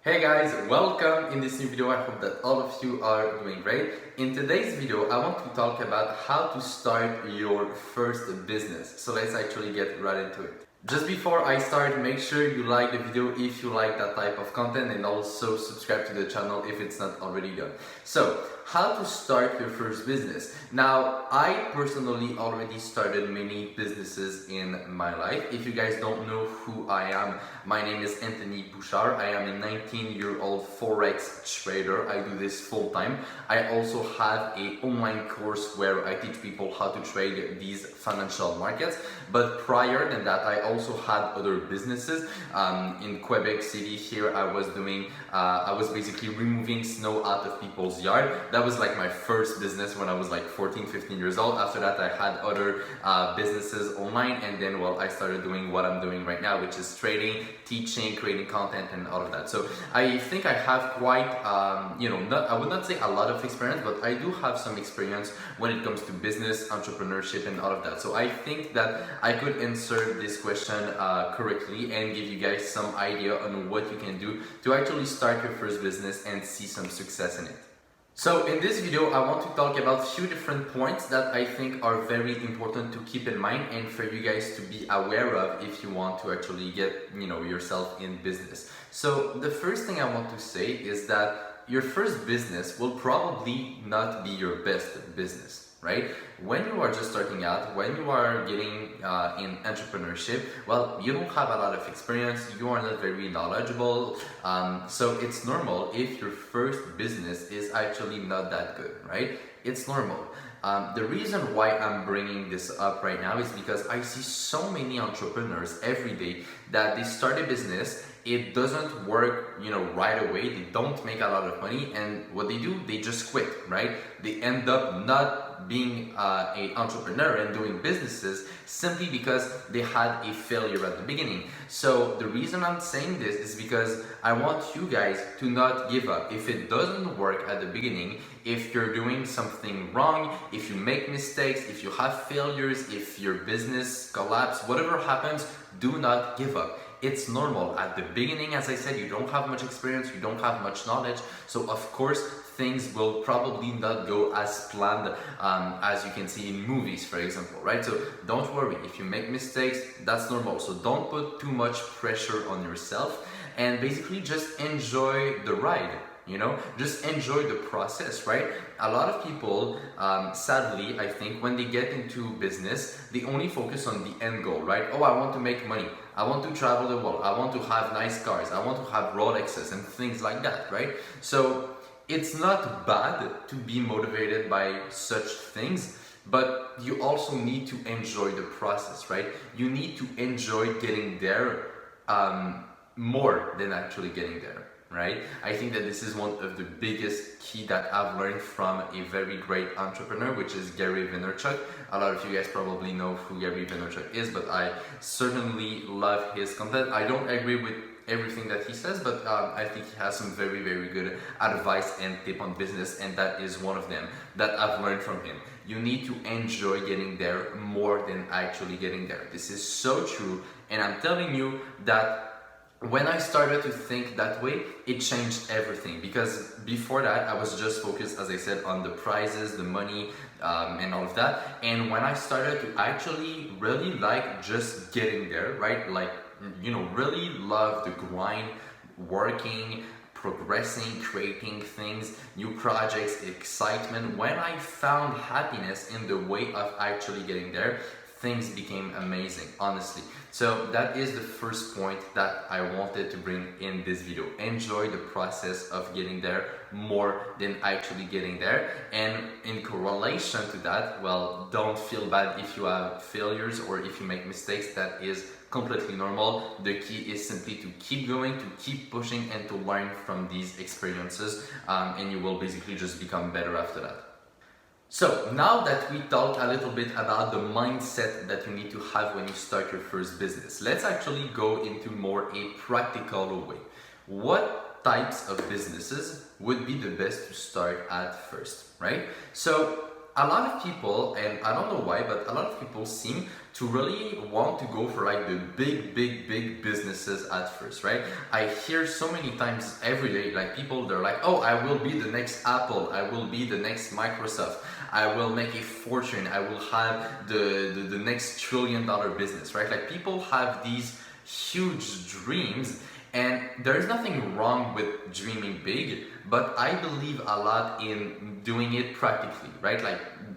Hey guys, welcome in this new video. I hope that all of you are doing great. In today's video, I want to talk about how to start your first business. So let's actually get right into it. Just before I start, make sure you like the video if you like that type of content, and also subscribe to the channel if it's not already done. So, how to start your first business. Now, I personally already started many businesses in my life. If you guys don't know who I am, my name is Bouchard. I am a 19-year-old Forex trader. I do this full time. I also have an online course where I teach people how to trade these financial markets. But prior than that, I also had other businesses. In Quebec City here, I was basically removing snow out of people's yard. That was like my first business when I was like 14, 15 years old. After that, I had other businesses online, and then I started doing what I'm doing right now, which is trading, teaching, creating content, and all of that. So I think I have quite, I would not say a lot of experience, but I do have some experience when it comes to business, entrepreneurship, and all of that. So I think that I could answer this question correctly and give you guys some idea on what you can do to actually start your first business and see some success in it. So in this video, I want to talk about a few different points that I think are very important to keep in mind and for you guys to be aware of if you want to actually get yourself in business. So the first thing I want to say is that your first business will probably not be your best business. Right? When you are just starting out, when you are getting in entrepreneurship, well, you don't have a lot of experience, you are not very knowledgeable, so it's normal if your first business is actually not that good, right? It's normal. The reason why I'm bringing this up right now is because I see so many entrepreneurs every day that they start a business, it doesn't work, right away, they don't make a lot of money, and what they do, they just quit, right? They end up not being an entrepreneur and doing businesses simply because they had a failure at the beginning. So the reason I'm saying this is because I want you guys to not give up. If it doesn't work at the beginning, if you're doing something wrong, if you make mistakes, if you have failures, if your business collapses, whatever happens, do not give up. It's normal. At the beginning, as I said, you don't have much experience, you don't have much knowledge, so of course things will probably not go as planned as you can see in movies, for example, right? So don't worry, if you make mistakes, that's normal. So don't put too much pressure on yourself and basically just enjoy the ride. Just enjoy the process, right? A lot of people, sadly, I think, when they get into business, they only focus on the end goal, right? Oh, I want to make money. I want to travel the world. I want to have nice cars. I want to have Rolexes and things like that, right? So it's not bad to be motivated by such things, but you also need to enjoy the process, right? You need to enjoy getting there more than actually getting there. Right? I think that this is one of the biggest key that I've learned from a very great entrepreneur, which is Gary Vaynerchuk. A lot of you guys probably know who Gary Vaynerchuk is, but I certainly love his content. I don't agree with everything that he says, but I think he has some very, very good advice and tip on business, and that is one of them that I've learned from him. You need to enjoy getting there more than actually getting there. This is so true, and I'm telling you that when I started to think that way, it changed everything, because before that I was just focused, as I said, on the prizes, the money, and all of that. And when I started to actually really like just getting there, right? Like, really love the grind, working, progressing, creating things, new projects, excitement. When I found happiness in the way of actually getting there, things became amazing, honestly. So that is the first point that I wanted to bring in this video. Enjoy the process of getting there more than actually getting there. And in correlation to that, well, don't feel bad if you have failures or if you make mistakes. That is completely normal. The key is simply to keep going, to keep pushing, and to learn from these experiences, and you will basically just become better after that. So now that we talked a little bit about the mindset that you need to have when you start your first business, let's actually go into more a practical way. What types of businesses would be the best to start at first, right? So a lot of people, and I don't know why, but a lot of people seem to really want to go for like the big businesses at first, right? I hear so many times every day, like people, they're like, oh, I will be the next Apple, I will be the next Microsoft, I will make a fortune, I will have the next $1 trillion business, right? Like people have these huge dreams, and there's nothing wrong with dreaming big, but I believe a lot in doing it practically, right?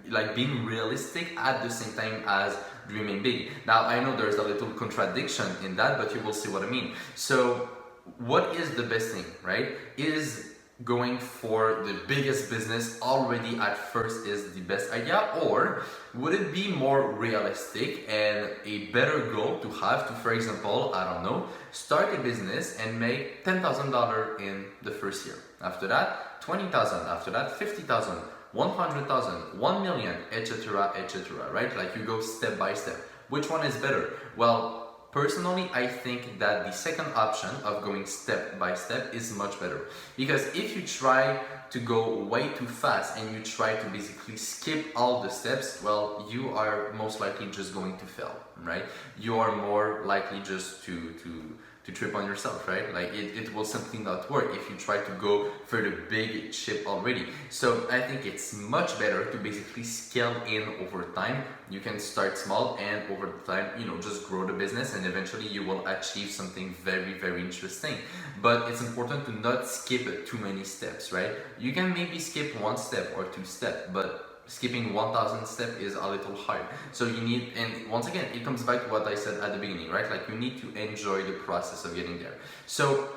Like being realistic at the same time as dreaming big. Now I know there's a little contradiction in that, but you will see what I mean. So what is the best thing, right? Is going for the biggest business already at first is the best idea, or would it be more realistic and a better goal to have to, for example, I don't know, start a business and make $10,000 in the first year, after that 20,000, after that 50,000, 100,000, 1 million, etc., etc., right? Like you go step by step. Which one is better? Well, personally, I think that the second option of going step by step is much better, because if you try to go way too fast and you try to basically skip all the steps, well, you are most likely just going to fail, right? You are more likely just to trip on yourself, right? Like it will simply not work if you try to go for the big ship already. So I think it's much better to basically scale in over time. You can start small and over time, just grow the business, and eventually you will achieve something very interesting. But it's important to not skip too many steps, right? You can maybe skip one step or two steps, but skipping 1,000 steps is a little hard. So you need, and once again, it comes back to what I said at the beginning, right? Like you need to enjoy the process of getting there. So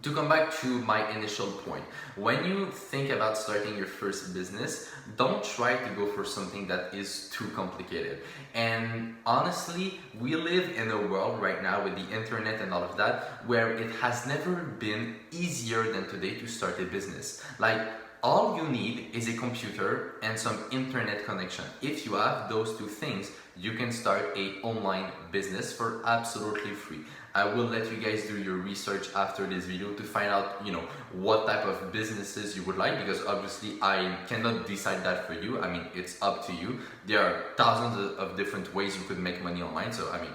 to come back to my initial point, when you think about starting your first business, don't try to go for something that is too complicated. And honestly, we live in a world right now with the internet and all of that, where it has never been easier than today to start a business. Like, all you need is a computer and some internet connection. If you have those two things, you can start an online business for absolutely free. I will let you guys do your research after this video to find out, what type of businesses you would like, because obviously I cannot decide that for you. I mean, it's up to you. There are thousands of different ways you could make money online. So, I mean,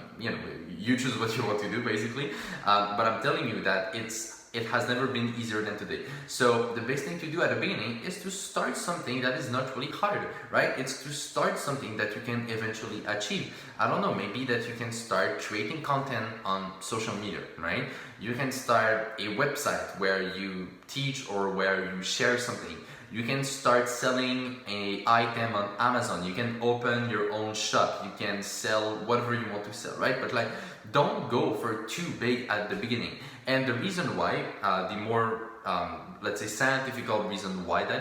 you choose what you want to do basically. But I'm telling you that it has never been easier than today. So the best thing to do at the beginning is to start something that is not really hard, right? It's to start something that you can eventually achieve. I don't know, maybe that you can start creating content on social media, right? You can start a website where you teach or where you share something. You can start selling an item on Amazon. You can open your own shop. You can sell whatever you want to sell, right? But don't go for too big at the beginning. And the reason why, the more, let's say, scientific reason why that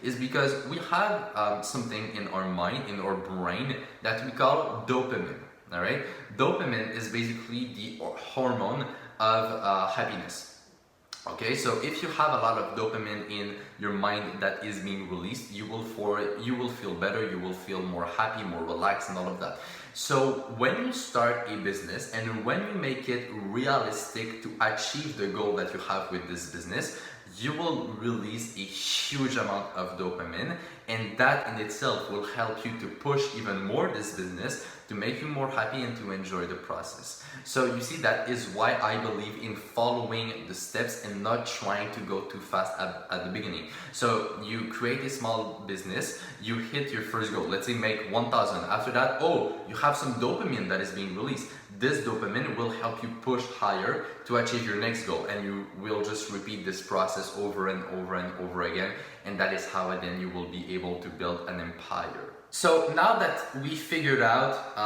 is because we have something in our mind, in our brain, that we call dopamine, all right? Dopamine is basically the hormone of happiness. Okay, so if you have a lot of dopamine in your mind that is being released, you will feel better, you will feel more happy, more relaxed, and all of that. So when you start a business and when you make it realistic to achieve the goal that you have with this business, you will release a huge amount of dopamine, and that in itself will help you to push even more this business, to make you more happy and to enjoy the process. So you see, that is why I believe in following the steps and not trying to go too fast at the beginning. So you create a small business, you hit your first goal, let's say make 1,000. After that, you have some dopamine that is being released. This dopamine will help you push higher to achieve your next goal, and you will just repeat this process over and over and over again, and that is how then you will be able to build an empire. So now that we figured out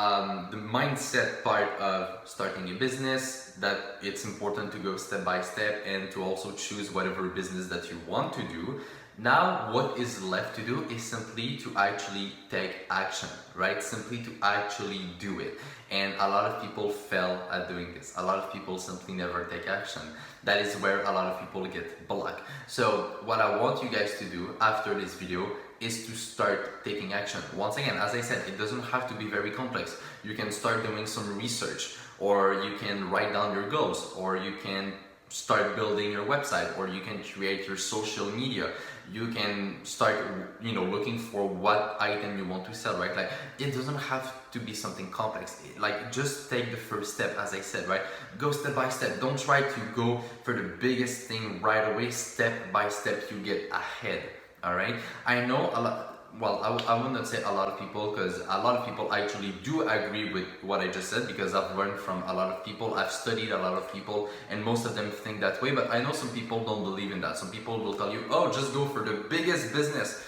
the mindset part of starting a business, that it's important to go step by step and to also choose whatever business that you want to do, now what is left to do is simply to actually take action, right? Simply to actually do it. And a lot of people fail at doing this. A lot of people simply never take action. That is where a lot of people get blocked. So what I want you guys to do after this video is to start taking action. Once again, as I said, it doesn't have to be very complex. You can start doing some research, or you can write down your goals, or you can start building your website, or you can create your social media. You can start, looking for what item you want to sell, right? Like, it doesn't have to be something complex. Like, just take the first step, as I said, right? Go step by step. Don't try to go for the biggest thing right away. Step by step, you get ahead. All right. I know a lot. Well, I would not say a lot of people, because a lot of people actually do agree with what I just said, because I've learned from a lot of people, I've studied a lot of people, and most of them think that way. But I know some people don't believe in that. Some people will tell you, oh, just go for the biggest business.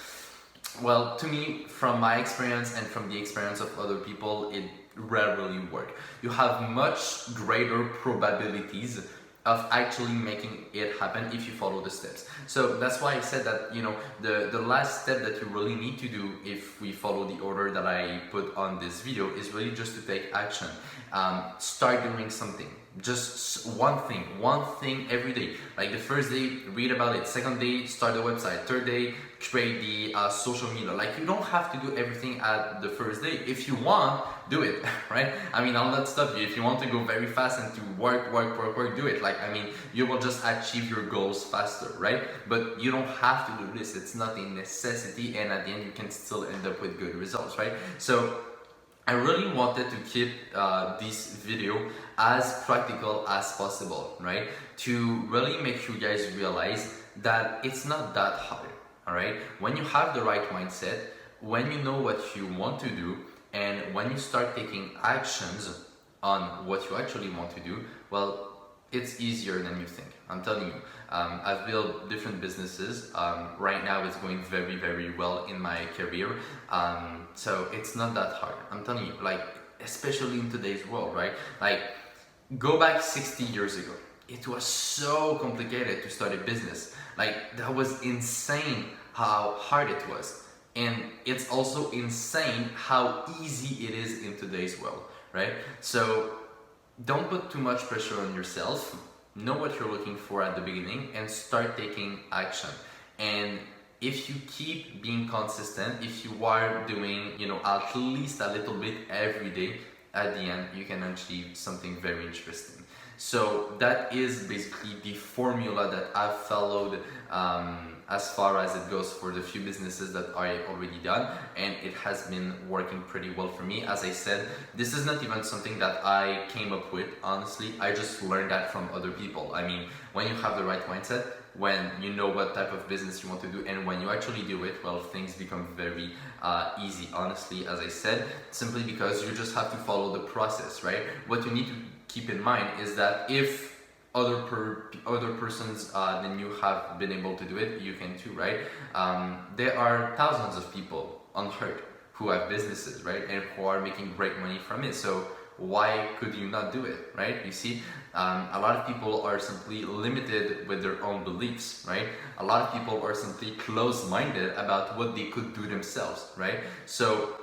Well, to me, from my experience and from the experience of other people, it rarely works. You have much greater probabilities of actually making it happen if you follow the steps. So that's why I said that, the last step that you really need to do, if we follow the order that I put on this video, is really just to take action. Start doing something. Just one thing every day. Like, the first day, read about it. Second day, start the website. Third day, create the social media. Like, you don't have to do everything at the first day. If you want, do it, right? I mean, I'll not stop you. If you want to go very fast and to work, do it. Like, I mean, you will just achieve your goals faster, right? But you don't have to do this. It's not a necessity, and at the end, you can still end up with good results, right? So I really wanted to keep this video as practical as possible, right? To really make you guys realize that it's not that hard, all right? When you have the right mindset, when you know what you want to do, and when you start taking actions on what you actually want to do, well, it's easier than you think. I'm telling you. I've built different businesses. Right now it's going very, very well in my career. So it's not that hard. I'm telling you, like, especially in today's world, right? Like, go back 60 years ago. It was so complicated to start a business. Like, that was insane how hard it was. And it's also insane how easy it is in today's world, right? So don't put too much pressure on yourself. Know what you're looking for at the beginning and start taking action. And if you keep being consistent, if you are doing, at least a little bit every day, at the end, you can achieve something very interesting. So that is basically the formula that I've followed as far as it goes for the few businesses that I already done, and it has been working pretty well for me. As I said, this is not even something that I came up with, honestly. I just learned that from other people. I mean, when you have the right mindset, when you know what type of business you want to do, and when you actually do it, well, things become very easy, honestly, as I said, simply because you just have to follow the process, right? What you need to keep in mind is that if other persons than you have been able to do it, you can too, right? There are thousands of people on earth who have businesses, right, and who are making great money from it. So why could you not do it, right? You see, a lot of people are simply limited with their own beliefs, right? A lot of people are simply closed-minded about what they could do themselves, right? So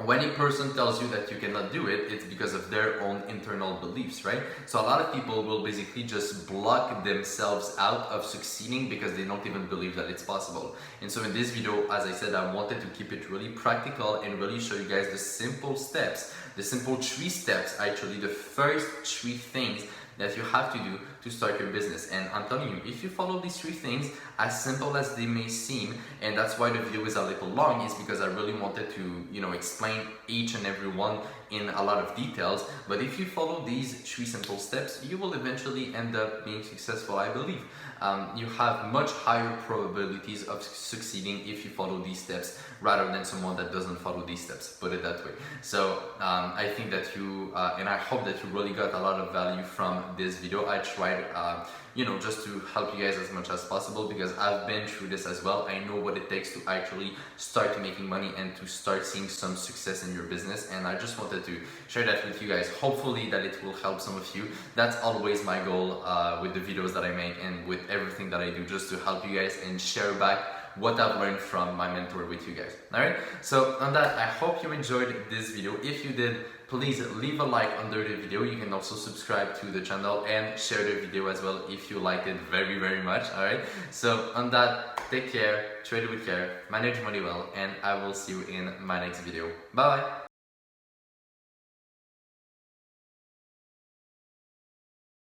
when a person tells you that you cannot do it, it's because of their own internal beliefs, right? So a lot of people will basically just block themselves out of succeeding because they don't even believe that it's possible. And so in this video, as I said, I wanted to keep it really practical and really show you guys the simple steps, the simple 3 steps, actually, the first 3 things that you have to do to start your business. And I'm telling you, if you follow these 3 things, as simple as they may seem, and that's why the video is a little long, is because I really wanted to, explain each and every one in a lot of details. But if you follow these 3 simple steps, you will eventually end up being successful, I believe. You have much higher probabilities of succeeding if you follow these steps rather than someone that doesn't follow these steps, put it that way. So I think that you, and I hope that you really got a lot of value from this video. I tried, just to help you guys as much as possible, because I've been through this as well. I know what it takes to actually start making money and to start seeing some success in your business, and I just wanted to share that with you guys. Hopefully that it will help some of you. That's always my goal with the videos that I make and with everything that I do, just to help you guys and share back what I've learned from my mentor with you guys. Alright, so on that, I hope you enjoyed this video. If you did, please leave a like under the video. You can also subscribe to the channel and share the video as well if you liked it very, very much. Alright, so on that, take care, trade with care, manage money well, and I will see you in my next video. Bye!